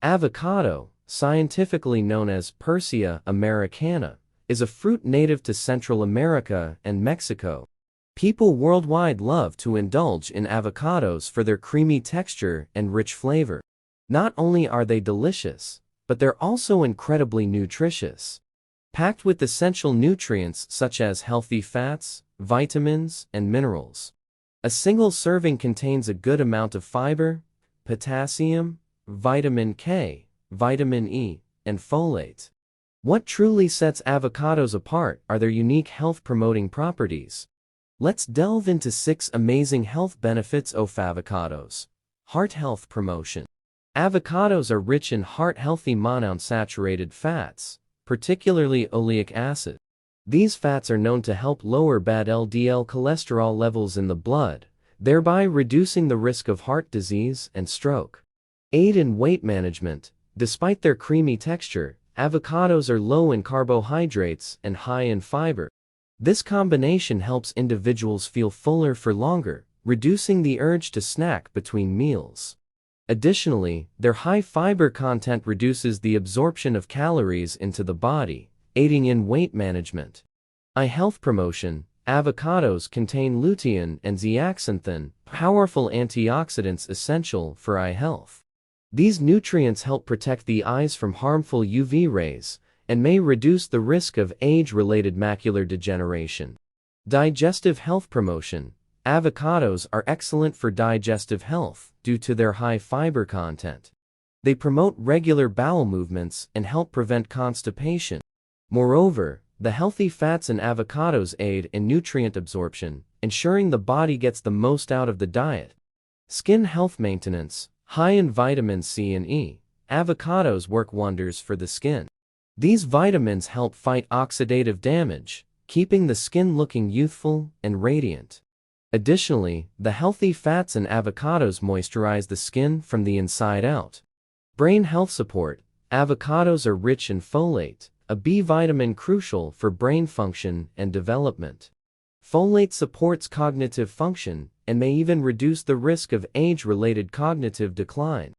Avocado, scientifically known as Persea americana, is a fruit native to Central America and Mexico. People worldwide love to indulge in avocados for their creamy texture and rich flavor. Not only are they delicious, but they're also incredibly nutritious. Packed with essential nutrients such as healthy fats, vitamins, and minerals. A single serving contains a good amount of fiber, potassium, vitamin K, vitamin E, and folate. What truly sets avocados apart are their unique health-promoting properties. Let's delve into 6 amazing health benefits of avocados. Heart health promotion. Avocados are rich in heart-healthy monounsaturated fats, particularly oleic acid. These fats are known to help lower bad LDL cholesterol levels in the blood, thereby reducing the risk of heart disease and stroke. Aid in weight management. Despite their creamy texture, avocados are low in carbohydrates and high in fiber. This combination helps individuals feel fuller for longer, reducing the urge to snack between meals. Additionally, their high fiber content reduces the absorption of calories into the body, aiding in weight management. Eye health promotion. Avocados contain lutein and zeaxanthin, powerful antioxidants essential for eye health. These nutrients help protect the eyes from harmful UV rays and may reduce the risk of age-related macular degeneration. Digestive health promotion. Avocados are excellent for digestive health due to their high fiber content. They promote regular bowel movements and help prevent constipation. Moreover, the healthy fats in avocados aid in nutrient absorption, ensuring the body gets the most out of the diet. Skin health maintenance. High in vitamins C and E, avocados work wonders for the skin. These vitamins help fight oxidative damage, keeping the skin looking youthful and radiant. Additionally, the healthy fats in avocados moisturize the skin from the inside out. Brain health support. Avocados are rich in folate, a B vitamin crucial for brain function and development. Folate supports cognitive function and may even reduce the risk of age-related cognitive decline.